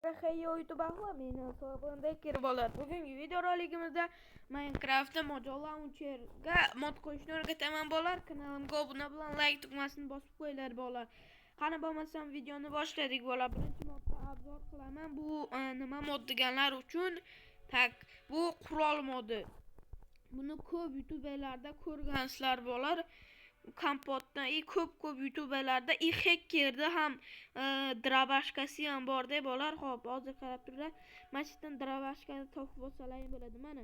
Hey YouTube ahli, meni hisobimda kirib oladi. Bugungi video roligimizda Minecraftda Mojo Launcherga mod qo'yishni o'rgataman bolalar. Kanalimga obuna bilan like tugmasini bosib qo'yinglar bolalar. Qani bo'lmasam videoni boshladik bolalar. Birinchi modda obzor qilaman. Bu nima mod deganlar uchun bu qurol modi. Buni ko'p YouTuberlarda ko'rgansizlar bolalar. Kompotdan ko'p YouTuberlarda hackerda ham drabashkasi ham borda bolalar. Xo'p, hozir qarab turlar. Mana drabashkani topib olsalaring bo'ladi. Mana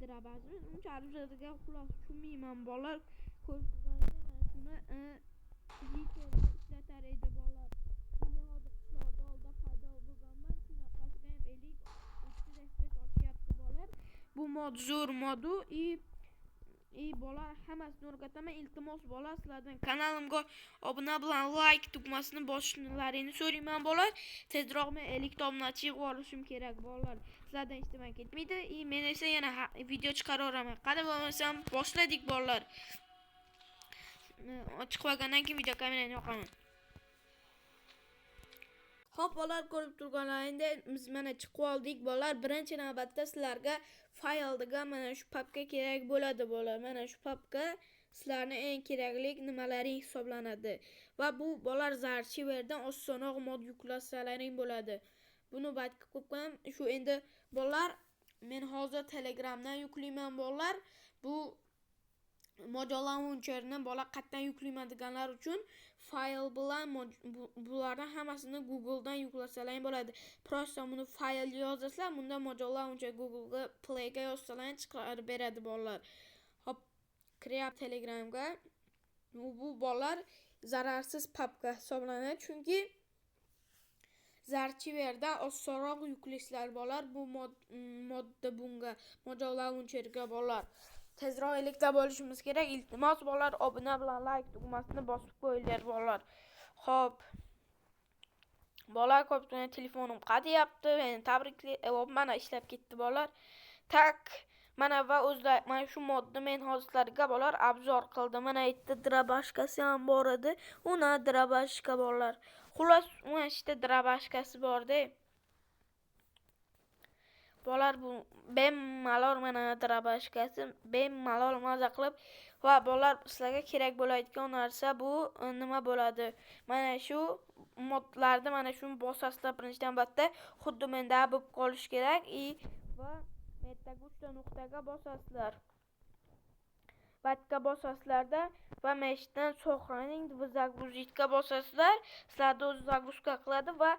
drabashni uncha arzirga xulos tushunmayman bolalar. Ko'rsatinglar mana shuni ishlatar edi bolalar. Buni hozir qishloqda olda paydo bo'lganman. Shunaqasiga ham 50 respekt ochyapti bolalar. Bu mod zo'r modu bolalar hammasini o'rgataman. Iltimos bolalar, sizlardan kanalimga obuna bilan like tugmasini bosishlaringni so'rayman bolalar. Tezroq men 50 ta obunachi yig'ib olishim kerak bolalar. Sizlardan ishtimon ketmaydi. Men esa yana video chiqaraveraman. Qani bo'lmasam boshladik bolalar. Chiqib olgandan keyin video kamerani yoqaman. Xo'p bolalar, ko'rib turganlaringdek biz mana chiqib oldik bolalar. Birinchi navbatda sizlarga fayl degan mana shu papka kerak bo'ladi bolalar. Mana shu papka sizlarning eng kerakli nimalaring hisoblanadi. Va bu bolalar archiverdan osonroq mod yuklasalaring bo'ladi. Buni batga qo'yib shu endi bolalar men hozir Telegramdan yuklayman bolalar. Bu Mojo Launcherni bolalar qatdan yuklayman deganlar uchun fayl bilan bularning hammasini Googledan yuklasalaring bo'ladi. Prosta buni fayl yozasizlar, bunda Mojo Launcher Google Playga yozsalaring chiqarib beradi bolalar. Hop, kirib Telegramga. Bu bolalar zararsiz papka hisoblanadi, chunki archiverda osonroq yuklaysizlar bolalar. Bu modda bunga Mojo Launcherga bolalar. Tezroq elekta bo'lishimiz kerak. Iltimos bolalar, obuna bilan like tugmasini bosib qo'yinglar bolalar. Xo'p. Bolalar, ko'pchilik telefonim qadiyapti. Meni tabriklayman. Mana ishlab ketdi bolalar. Mana va mana shu modni men hozirlarga bolalar obzor qildim. Mana yerda drabashkasi ham bor edi. Uni drabashka bolalar. Xulos, mana ishda drabashkasi borda. Bolalar, bu bemalol mana drabashkasi, bemalol maza qilib va bolalar sizlarga kerak bo'ladigan narsa bu nima bo'ladi? Mana shu modlarda mana shuni bosasizlar birinchi navbatda, xuddi menda bo'lib qolish kerak va mendagi 3 ta nuqtaga bosasizlar. Batga bosasizlarda va meshdan saqlaning zaguzga bosasizlar. Sizlarda o'z zaguzga qiladi va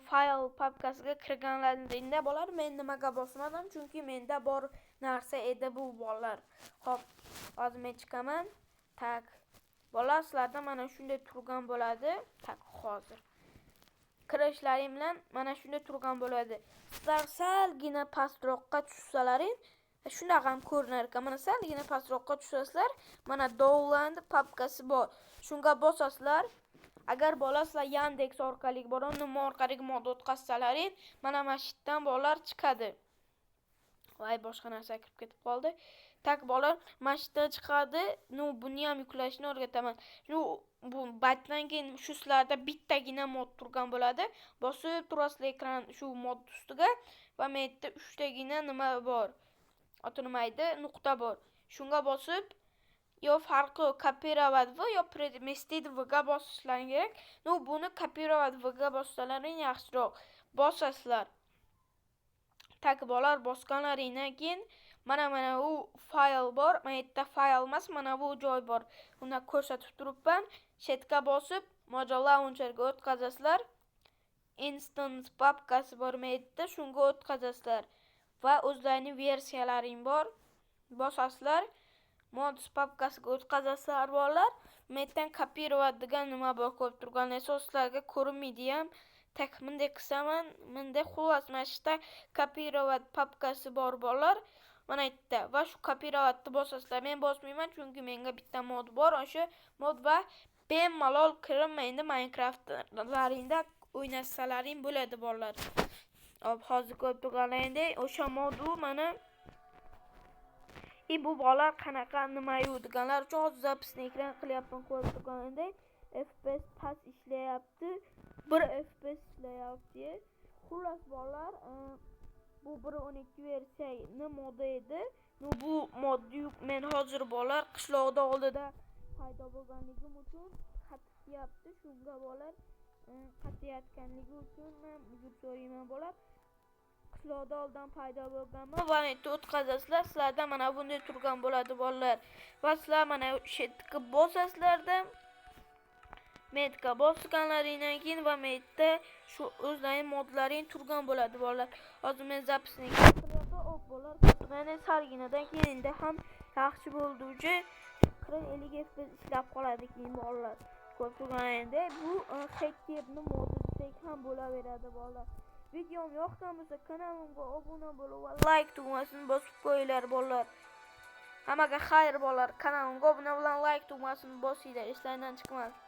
fayl papkasiga kirganlaringda bolalar, men nimaga bosmadim? Chunki menda bor narsa edi bu bolalar. Xo'p, hozir men chiqaman. Bolalar, sizlarda mana shunday turgan bo'ladi. Hozir kirishlaring bilan mana shunday turgan bo'ladi. Sizlar salgina pastroqqa tushsalaring, shunaqa ham ko'rinar ekan. Mana salgina pastroqqa tushasizlar, mana download papkasi bor. Shunga bosasizlar. Agar bolalar Yandex orqali borib, nima orqali mod o'tkazsalaring, mana mashitdan bolalar chiqadi. Voy, boshqa narsa kirib ketib qoldi. Bolalar mashitdan chiqadi. Buni ham yuklashni o'rgataman. Bu batdan keyin shu sizlarda bittagina mod turgan bo'ladi. Bosib turasizlar ekran shu mod ustiga va menda 3 tagina nima bor? Oti nima edi? Nuqta bor. Shunga bosib yo farqi kopировать yo переместить ga bosishlaring kerak. Buni kopировать ga bossalaring yaxshiroq. Bosasizlar. Bolalar, bosganlaringdan keyin mana u fayl bor. Mana yerda fayl emas, mana bu joy bor. Uni ko'rsatib turibman. Chetga bosib Mojo Launcherga o'tkazasizlar. Instance papkasi bor menda, shunga o'tkazasizlar. Va o'zlarining versiyalaring bor. Bosasizlar. Mods papkasiga o'tkazasizlar bolalar. Mendan kopировать degan nima bor ko'rib turganlar sizlarga ko'rinmaydi ham. Bunday qilsaman, bunday xulos mana shu kopировать papkasi bor bolalar. Mana yerda va shu kopировать bosasizlar. Men bosmayman chunki menga bitta mod bor. O'sha mod va bemalol kirib endi Minecraftlaringda o'ynasalaring bo'ladi bolalar. Hozir ko'rib turganlaringdek o'sha modu mana bu bolalar qanaqa nima yu deganlar uchun hozir zapisni ekran qilyapman ko'rib turganingdek. FPS pas işləyapti. 1 FPS işləyapti. Xullas bolalar, bu 1.12 versiyanın modu idi. Bu modni men hozir bolalar qishloqda oldida paydo bo'lganligim uchun qatyapti. Shunga bolalar qatyayotganligi uchun men uzr so'rayman bolalar. Qishloqda oldin paydo bo'lganman va netda o'tkazasizlar. Sizlarda mana bunday turgan bo'ladi bolalar. Va sizlar mana shetga bosasizlarda metga bosganlaringdan keyin va metda shu o'zlarining modlaring turgan bo'ladi bolalar. Hozir men zapisni keltirayapman. O bolalar mana sarginadan keyin ham yaxshi bo'ldi. 40-50 FPS ishlab qoladi keyin bolalar. Ko'p turganda bu hackirni modi desak ham bo'laveradi bolalar. Videom yoqgan bo'lsa kanalimga obuna bo'lib va like tugmasini bosib qo'yinglar bolalar. Hammaga xayr bolalar. Kanalimga obuna bilan like tugmasini bosinglar, eslardan chiqmasin.